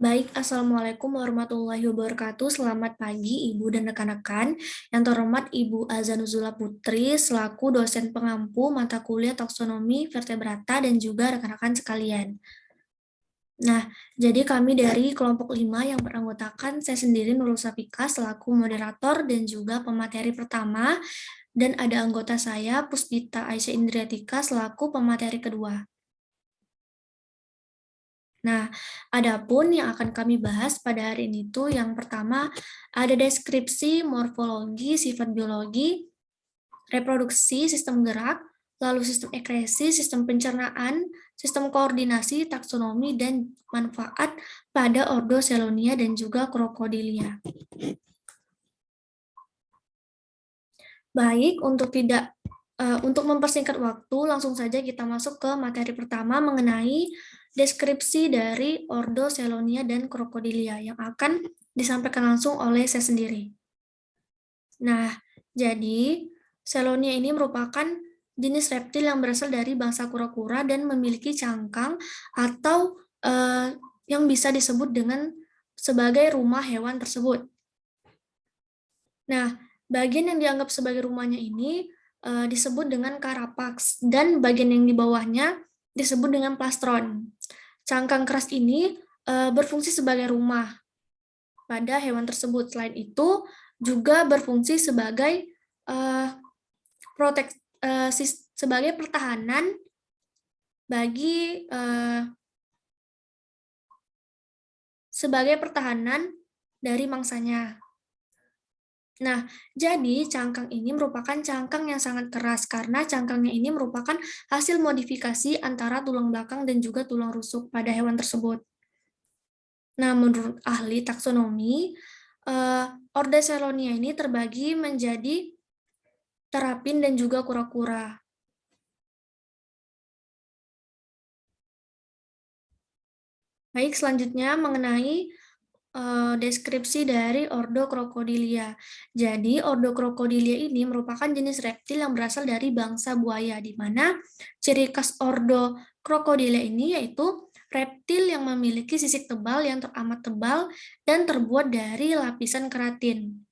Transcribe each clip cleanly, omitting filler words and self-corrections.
Baik, Assalamualaikum warahmatullahi wabarakatuh. Selamat pagi, Ibu dan rekan-rekan. Yang terhormat Ibu Azanuzula Putri, selaku dosen pengampu mata kuliah taksonomi vertebrata dan juga rekan-rekan sekalian. Nah, jadi kami dari kelompok 5 yang beranggotakan saya sendiri Nurul Safika selaku moderator dan juga pemateri pertama, dan ada anggota saya Puspita Aisyah Indriatika selaku pemateri kedua. Nah, adapun yang akan kami bahas pada hari ini tuh yang pertama ada deskripsi morfologi, sifat biologi, reproduksi, sistem gerak, lalu sistem ekresi, sistem pencernaan, sistem koordinasi, taksonomi, dan manfaat pada ordo Selonia dan juga Crocodilia. Baik, untuk mempersingkat waktu, langsung saja kita masuk ke materi pertama mengenai deskripsi dari ordo Selonia dan Crocodilia yang akan disampaikan langsung oleh saya sendiri. Nah, jadi Selonia ini merupakan jenis reptil yang berasal dari bangsa kura-kura dan memiliki cangkang atau yang bisa disebut dengan sebagai rumah hewan tersebut. Nah, bagian yang dianggap sebagai rumahnya ini disebut dengan carapax dan bagian yang di bawahnya disebut dengan plastron. Cangkang keras ini berfungsi sebagai rumah pada hewan tersebut. Selain itu juga berfungsi sebagai sebagai pertahanan bagi dari mangsanya. Nah, jadi cangkang ini merupakan cangkang yang sangat keras karena cangkangnya ini merupakan hasil modifikasi antara tulang belakang dan juga tulang rusuk pada hewan tersebut. Nah, menurut ahli taksonomi, Ordo Selonia ini terbagi menjadi terapin dan juga kura-kura. Baik, selanjutnya mengenai deskripsi dari Ordo Crocodilia. Jadi, Ordo Crocodilia ini merupakan jenis reptil yang berasal dari bangsa buaya, di mana ciri khas Ordo Crocodilia ini yaitu reptil yang memiliki sisik tebal yang teramat tebal dan terbuat dari lapisan keratin.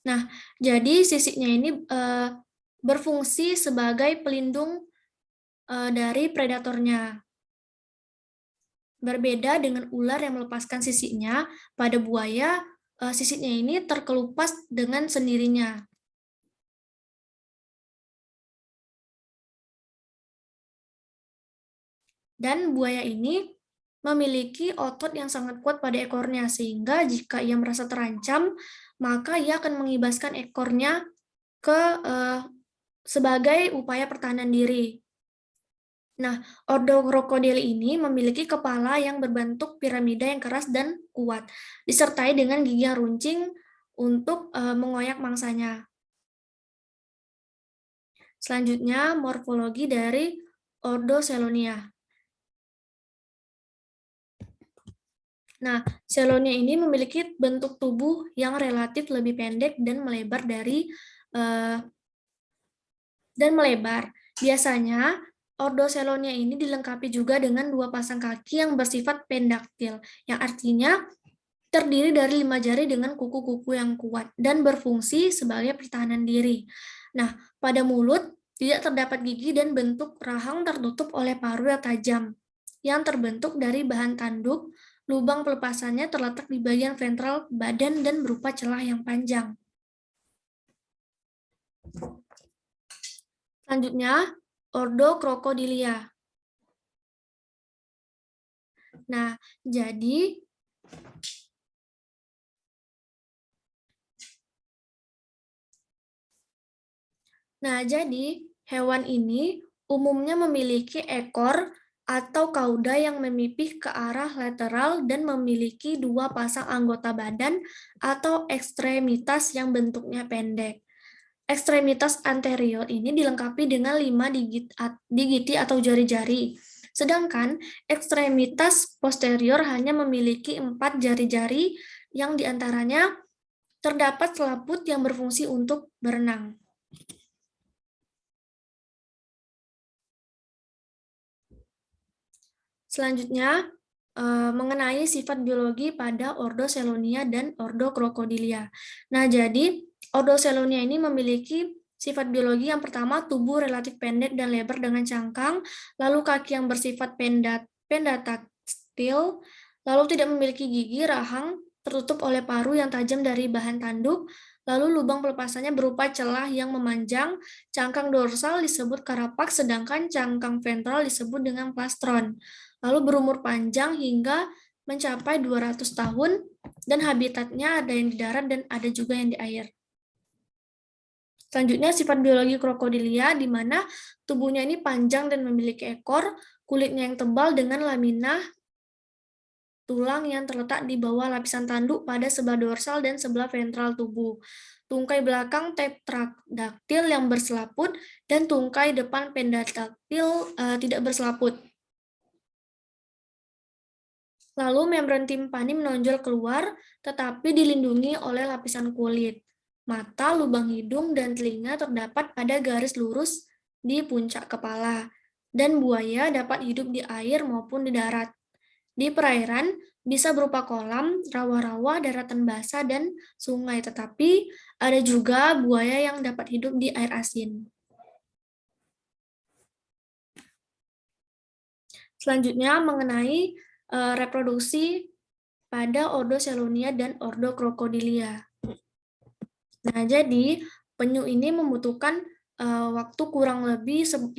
Nah, jadi sisiknya ini berfungsi sebagai pelindung dari predatornya. Berbeda dengan ular yang melepaskan sisiknya, pada buaya sisiknya ini terkelupas dengan sendirinya. Dan buaya ini memiliki otot yang sangat kuat pada ekornya, sehingga jika ia merasa terancam, maka ia akan mengibaskan ekornya sebagai upaya pertahanan diri. Nah, Ordo krokodil ini memiliki kepala yang berbentuk piramida yang keras dan kuat, disertai dengan gigi yang runcing untuk mengoyak mangsanya. Selanjutnya, morfologi dari Ordo Selonia. Nah, Selonia ini memiliki bentuk tubuh yang relatif lebih pendek dan melebar. Biasanya, Ordo Selonia ini dilengkapi juga dengan 2 pasang kaki yang bersifat pendaktil, yang artinya terdiri dari 5 jari dengan kuku-kuku yang kuat dan berfungsi sebagai pertahanan diri. Nah, pada mulut tidak terdapat gigi dan bentuk rahang tertutup oleh paru yang tajam, yang terbentuk dari bahan tanduk. Lubang pelepasannya terletak di bagian ventral badan dan berupa celah yang panjang. Selanjutnya, Ordo Crocodilia. Nah, jadi hewan ini umumnya memiliki ekor atau kauda yang memipih ke arah lateral dan memiliki 2 pasang anggota badan atau ekstremitas yang bentuknya pendek. Ekstremitas anterior ini dilengkapi dengan 5 digiti atau jari-jari, sedangkan ekstremitas posterior hanya memiliki 4 jari-jari yang diantaranya terdapat selaput yang berfungsi untuk berenang. Selanjutnya, mengenai sifat biologi pada Ordo Selonia dan Ordo Crocodilia. Nah, jadi Ordo Selonia ini memiliki sifat biologi yang pertama, tubuh relatif pendek dan lebar dengan cangkang, lalu kaki yang bersifat pendataktil, lalu tidak memiliki gigi, rahang, tertutup oleh paruh yang tajam dari bahan tanduk, lalu lubang pelepasannya berupa celah yang memanjang, cangkang dorsal disebut carapax, sedangkan cangkang ventral disebut dengan plastron. Lalu berumur panjang hingga mencapai 200 tahun, dan habitatnya ada yang di darat dan ada juga yang di air. Selanjutnya, sifat biologi krokodilia, di mana tubuhnya ini panjang dan memiliki ekor, kulitnya yang tebal dengan lamina tulang yang terletak di bawah lapisan tanduk pada sebelah dorsal dan sebelah ventral tubuh. Tungkai belakang tetradaktil yang berselaput, dan tungkai depan pendataktil tidak berselaput. Lalu membran timpani menonjol keluar, tetapi dilindungi oleh lapisan kulit. Mata, lubang hidung, dan telinga terdapat pada garis lurus di puncak kepala. Dan buaya dapat hidup di air maupun di darat. Di perairan bisa berupa kolam, rawa-rawa, daratan basah, dan sungai. Tetapi ada juga buaya yang dapat hidup di air asin. Selanjutnya mengenai reproduksi pada Ordo Selonia dan Ordo Crocodilia. Nah, jadi penyu ini membutuhkan waktu kurang lebih 15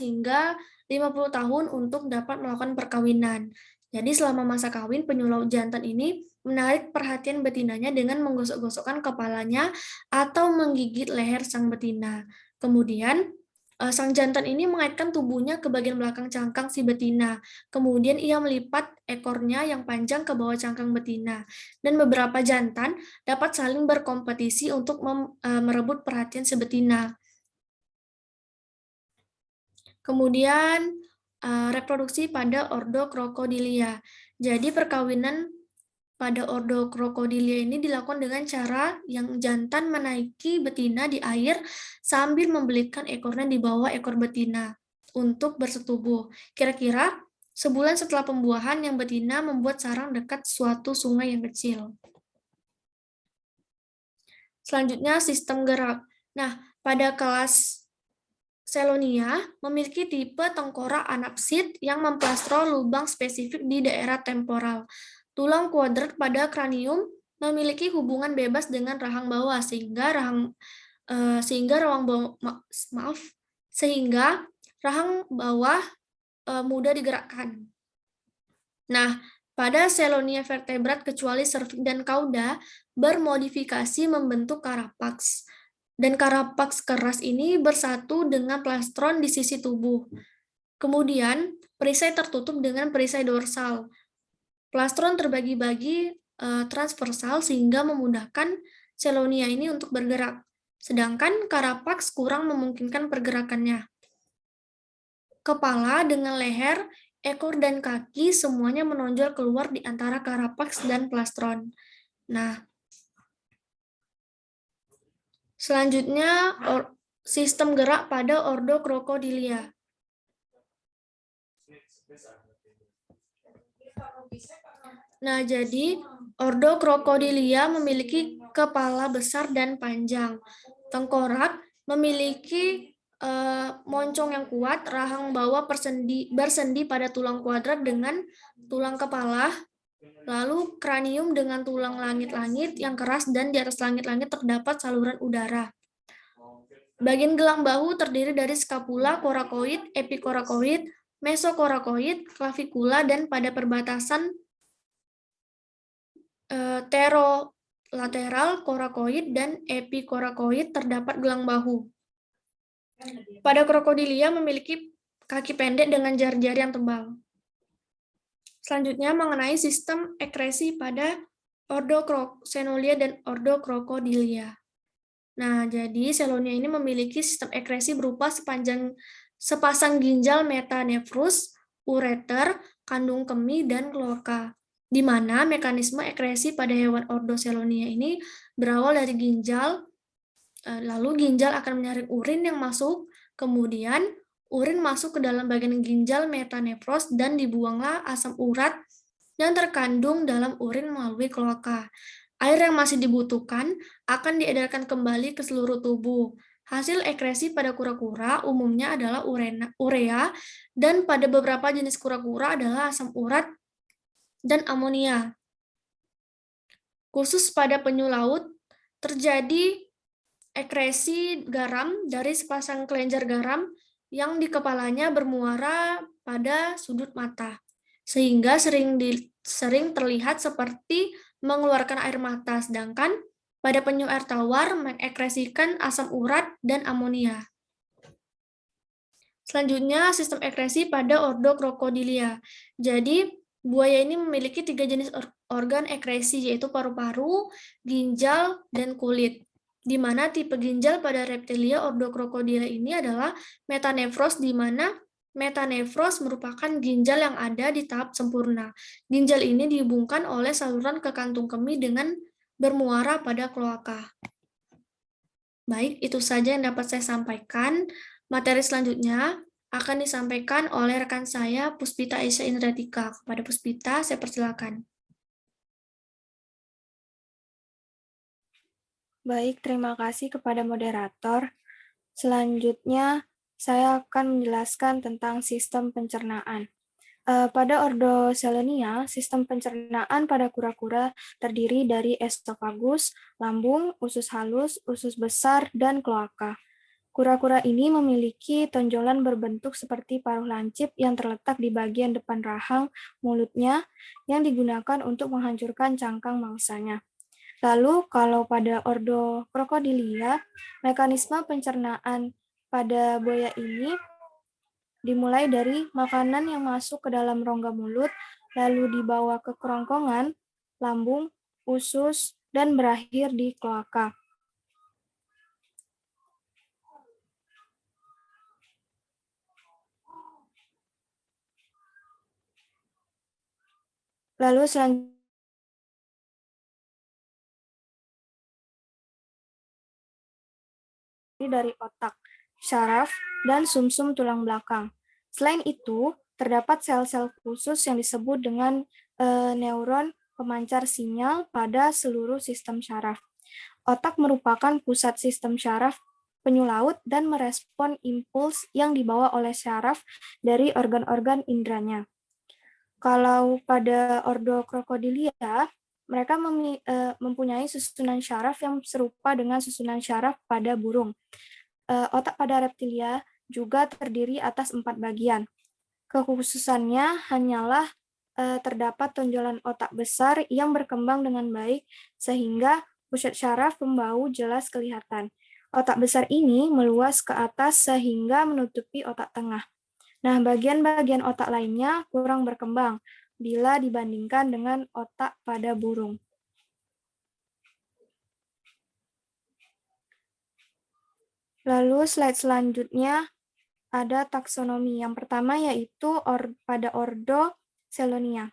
hingga 50 tahun untuk dapat melakukan perkawinan. Jadi selama masa kawin, penyu laut jantan ini menarik perhatian betinanya dengan menggosok-gosokkan kepalanya atau menggigit leher sang betina. Kemudian sang jantan ini mengaitkan tubuhnya ke bagian belakang cangkang si betina. Kemudian ia melipat ekornya yang panjang ke bawah cangkang betina. Dan beberapa jantan dapat saling berkompetisi untuk merebut perhatian si betina. Kemudian reproduksi pada Ordo Crocodilia. Jadi perkawinan pada Ordo Crocodilia ini dilakukan dengan cara yang jantan menaiki betina di air sambil membelitkan ekornya di bawah ekor betina untuk bersetubuh. Kira-kira sebulan setelah pembuahan, yang betina membuat sarang dekat suatu sungai yang kecil. Selanjutnya, sistem gerak. Nah, pada kelas Selonia memiliki tipe tengkorak anapsid yang memplastro lubang spesifik di daerah temporal. Tulang kuadrat pada kranium memiliki hubungan bebas dengan rahang bawah sehingga rahang bawah mudah digerakkan. Nah, pada Selonia vertebrat kecuali serviks dan cauda bermodifikasi membentuk carapax. Dan carapax keras ini bersatu dengan plastron di sisi tubuh. Kemudian, perisai tertutup dengan perisai dorsal. Plastron terbagi-bagi transversal sehingga memudahkan Selonia ini untuk bergerak. Sedangkan carapax kurang memungkinkan pergerakannya. Kepala dengan leher, ekor, dan kaki semuanya menonjol keluar di antara carapax dan plastron. Nah, selanjutnya, sistem gerak pada Ordo Crocodilia. Nah, jadi Ordo Crocodilia memiliki kepala besar dan panjang. Tengkorak memiliki moncong yang kuat, rahang bawah bersendi pada tulang kuadrat dengan tulang kepala, lalu kranium dengan tulang langit-langit yang keras, dan di atas langit-langit terdapat saluran udara. Bagian gelang bahu terdiri dari skapula, korakoid, epikorakoid, mesokorakoid, klavikula, dan pada perbatasan terolateral korakoid dan epikorakoid terdapat gelang bahu. Pada krokodilia memiliki kaki pendek dengan jari-jari yang tebal. Selanjutnya mengenai sistem ekresi pada Ordo Senolia dan Ordo Crocodilia. Nah, jadi Selonia ini memiliki sistem ekresi berupa sepasang ginjal metanefrus, ureter, kandung kemih, dan kloaka, di mana mekanisme ekresi pada hewan Ordo Selonia ini berawal dari ginjal, lalu ginjal akan menyaring urin yang masuk, kemudian urin masuk ke dalam bagian ginjal metanefros dan dibuanglah asam urat yang terkandung dalam urin melalui kloaka. Air yang masih dibutuhkan akan diedarkan kembali ke seluruh tubuh. Hasil ekresi pada kura-kura umumnya adalah urea, dan pada beberapa jenis kura-kura adalah asam urat dan amonia. Khusus pada penyu laut, terjadi ekresi garam dari sepasang kelenjar garam yang di kepalanya bermuara pada sudut mata, sehingga sering terlihat seperti mengeluarkan air mata, sedangkan pada penyu air tawar mengekresikan asam urat dan amonia. Selanjutnya, sistem ekresi pada ordo Crocodilia. Jadi, buaya ini memiliki 3 jenis organ ekresi, yaitu paru-paru, ginjal, dan kulit. Di mana tipe ginjal pada reptilia ordo Crocodilia ini adalah metanefros, di mana metanefros merupakan ginjal yang ada di tahap sempurna. Ginjal ini dihubungkan oleh saluran ke kantung kemih dengan bermuara pada kloaka. Baik, itu saja yang dapat saya sampaikan. Materi selanjutnya akan disampaikan oleh rekan saya, Puspita Aisyah Indratika. Kepada Puspita, saya persilakan. Baik, terima kasih kepada moderator. Selanjutnya, saya akan menjelaskan tentang sistem pencernaan. Pada ordo Selonia, sistem pencernaan pada kura-kura terdiri dari esofagus, lambung, usus halus, usus besar, dan kloaka. Kura-kura ini memiliki tonjolan berbentuk seperti paruh lancip yang terletak di bagian depan rahang mulutnya yang digunakan untuk menghancurkan cangkang mangsanya. Lalu kalau pada ordo Crocodilia, mekanisme pencernaan pada buaya ini dimulai dari makanan yang masuk ke dalam rongga mulut, lalu dibawa ke kerongkongan, lambung, usus, dan berakhir di kloaka. Lalu selanjutnya dari otak, syaraf, dan sumsum tulang belakang. Selain itu, terdapat sel-sel khusus yang disebut dengan neuron pemancar sinyal pada seluruh sistem syaraf. Otak merupakan pusat sistem syaraf penyu laut dan merespon impuls yang dibawa oleh syaraf dari organ-organ indranya. Kalau pada ordo Crocodilia, mereka mempunyai susunan syaraf yang serupa dengan susunan syaraf pada burung. Otak pada reptilia juga terdiri atas 4 bagian. Kekhususannya hanyalah terdapat tonjolan otak besar yang berkembang dengan baik sehingga pusat syaraf pembau jelas kelihatan. Otak besar ini meluas ke atas sehingga menutupi otak tengah. Nah, bagian-bagian otak lainnya kurang berkembang bila dibandingkan dengan otak pada burung. Lalu slide selanjutnya ada taksonomi. Yang pertama yaitu pada ordo Selonia.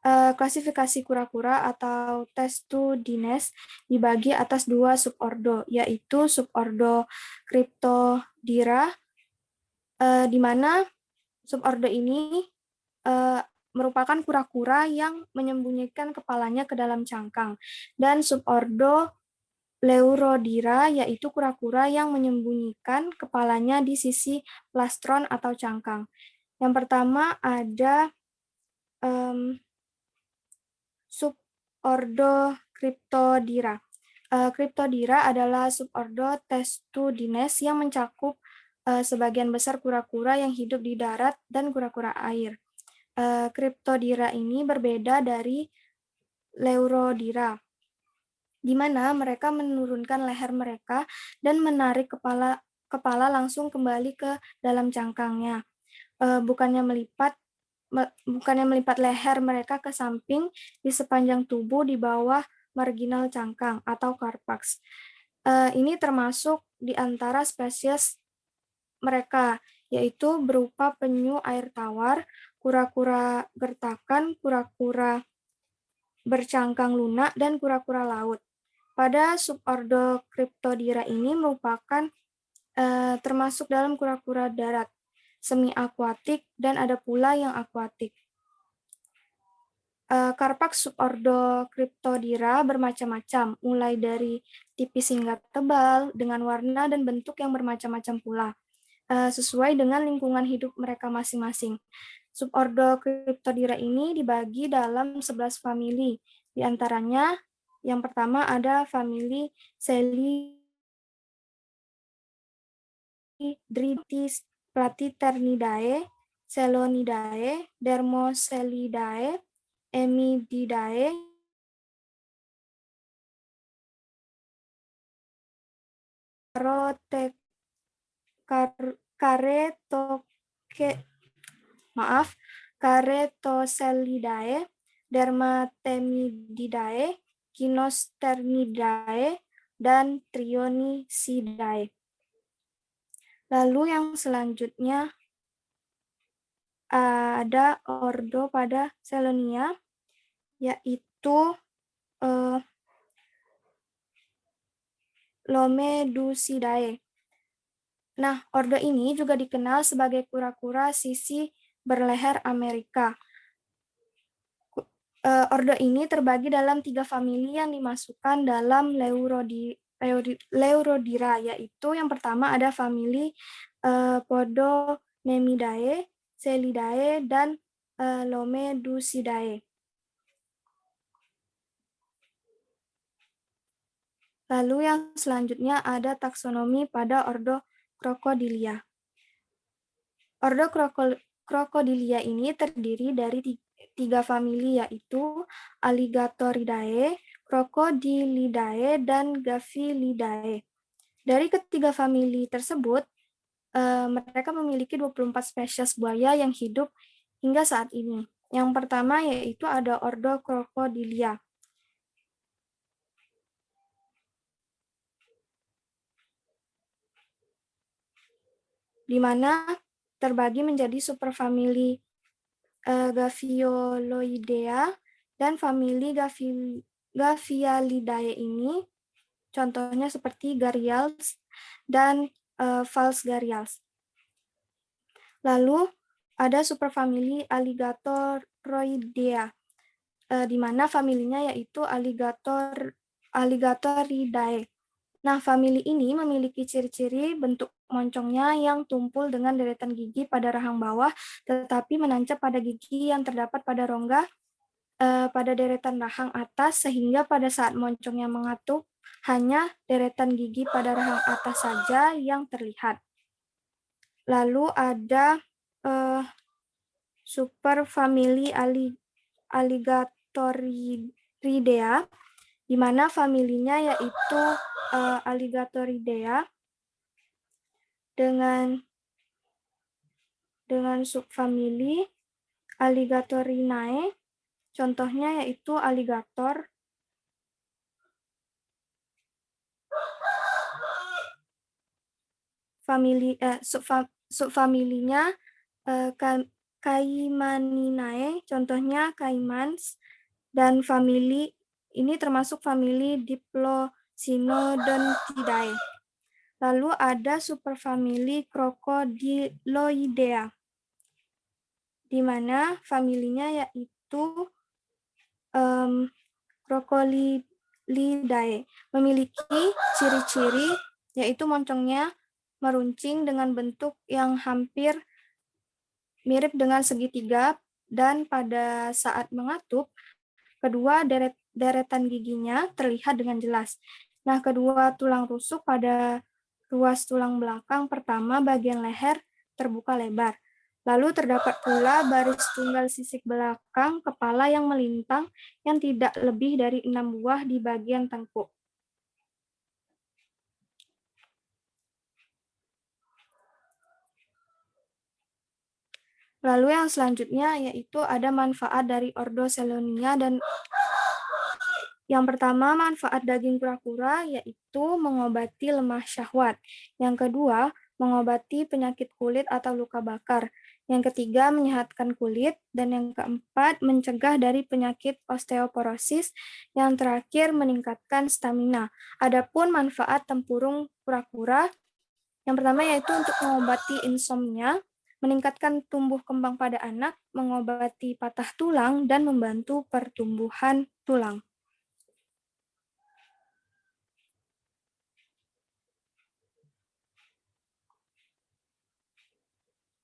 Klasifikasi kura-kura atau Testudines dibagi atas 2 subordo, yaitu subordo Cryptodira, di mana subordo ini merupakan kura-kura yang menyembunyikan kepalanya ke dalam cangkang, dan subordo Leurodira yaitu kura-kura yang menyembunyikan kepalanya di sisi plastron atau cangkang. Yang pertama ada subordo Cryptodira. Cryptodira adalah subordo Testudines yang mencakup sebagian besar kura-kura yang hidup di darat dan kura-kura air. Cryptodira ini berbeda dari Leurodira, di mana mereka menurunkan leher mereka dan menarik kepala langsung kembali ke dalam cangkangnya. Bukannya melipat leher mereka ke samping di sepanjang tubuh di bawah marginal cangkang atau carpax. Ini termasuk di antara spesies mereka, yaitu berupa penyu air tawar, kura-kura gertakan, kura-kura bercangkang lunak, dan kura-kura laut. Pada subordo Cryptodira ini merupakan termasuk dalam kura-kura darat, semi-akuatik, dan ada pula yang akuatik. Karpak subordo Cryptodira bermacam-macam, mulai dari tipis hingga tebal, dengan warna dan bentuk yang bermacam-macam pula, sesuai dengan lingkungan hidup mereka masing-masing. Subordo Cryptodira ini dibagi dalam 11 famili. Di antaranya, yang pertama ada famili Celidritis Platiternidae, Selonidae, Dermoselidae, Emididae, Caretoselidae, Dermatemididae, Ginosternidae, dan Trionisidae. Lalu yang selanjutnya ada ordo pada Selonia, yaitu Lomedusidae. Nah, ordo ini juga dikenal sebagai kura-kura sisi berleher Amerika. Ordo ini terbagi dalam 3 famili yang dimasukkan dalam Leurodira, yaitu yang pertama ada famili Podomemidae, Celidae, dan Lomedusidae. Lalu yang selanjutnya ada taksonomi pada ordo Crocodilia. Ordo Crocodilia ini terdiri dari 3 famili, yaitu Alligatoridae, Crocodilidae, dan Gaphilidae. Dari ketiga famili tersebut, mereka memiliki 24 spesies buaya yang hidup hingga saat ini. Yang pertama yaitu ada ordo Crocodilia, di mana terbagi menjadi superfamili Gavioloidea dan famili Gavialidae ini, contohnya seperti Gharials dan False Gharials. Lalu ada superfamili Alligatoroidea, di mana familinya yaitu Alligatoridae. Nah, famili ini memiliki ciri-ciri bentuk moncongnya yang tumpul dengan deretan gigi pada rahang bawah, tetapi menancap pada gigi yang terdapat pada rongga pada deretan rahang atas, sehingga pada saat moncongnya mengatup, hanya deretan gigi pada rahang atas saja yang terlihat. Lalu ada superfamili Alligatoridae, di mana familinya yaitu Alligatoridae dengan subfamili Alligatorinae, contohnya yaitu aligator, subfamilinya Caimaninae, contohnya caimans, dan famili ini termasuk famili Diplosynodontidae. Lalu ada superfamili Crocodiloidea, di mana familinya yaitu Crocodilidae, memiliki ciri-ciri yaitu moncongnya meruncing dengan bentuk yang hampir mirip dengan segitiga, dan pada saat mengatup, kedua deretan giginya terlihat dengan jelas. Nah, kedua tulang rusuk pada ruas tulang belakang pertama bagian leher terbuka lebar. Lalu terdapat pula baris tunggal sisik belakang kepala yang melintang yang tidak lebih dari 6 buah di bagian tengkuk. Lalu yang selanjutnya yaitu ada manfaat dari ordo Selonia, dan yang pertama manfaat daging kura-kura yaitu mengobati lemah syahwat. Yang kedua, mengobati penyakit kulit atau luka bakar. Yang ketiga, menyehatkan kulit. Dan yang keempat, mencegah dari penyakit osteoporosis. Yang terakhir, meningkatkan stamina. Adapun manfaat tempurung kura-kura, yang pertama yaitu untuk mengobati insomnia, meningkatkan tumbuh kembang pada anak, mengobati patah tulang, dan membantu pertumbuhan tulang.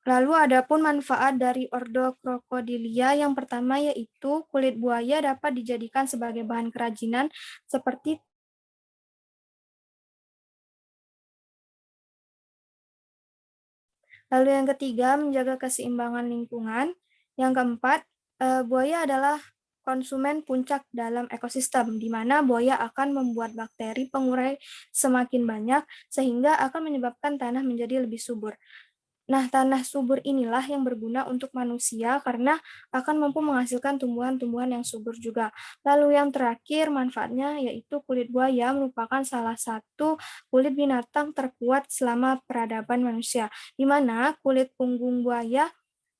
Lalu adapun manfaat dari ordo crocodilia yang pertama yaitu kulit buaya dapat dijadikan sebagai bahan kerajinan seperti lalu yang ketiga menjaga keseimbangan lingkungan. Yang keempat, buaya adalah konsumen puncak dalam ekosistem, di mana buaya akan membuat bakteri pengurai semakin banyak sehingga akan menyebabkan tanah menjadi lebih subur. Nah, tanah subur inilah yang berguna untuk manusia karena akan mampu menghasilkan tumbuhan-tumbuhan yang subur juga. Lalu yang terakhir manfaatnya yaitu kulit buaya merupakan salah satu kulit binatang terkuat selama peradaban manusia, di mana kulit punggung buaya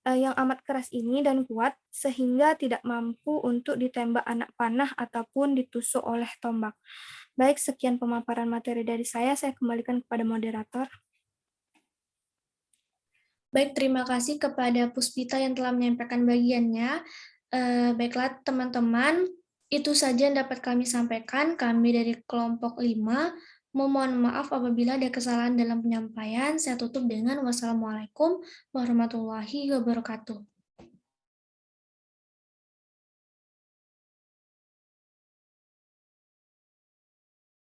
yang amat keras ini dan kuat sehingga tidak mampu untuk ditembak anak panah ataupun ditusuk oleh tombak. Baik, sekian pemaparan materi dari saya kembalikan kepada moderator. Baik, terima kasih kepada Puspita yang telah menyampaikan bagiannya. Baiklah teman-teman, itu saja yang dapat kami sampaikan. Kami dari kelompok 5 memohon maaf apabila ada kesalahan dalam penyampaian. Saya tutup dengan wassalamualaikum warahmatullahi wabarakatuh.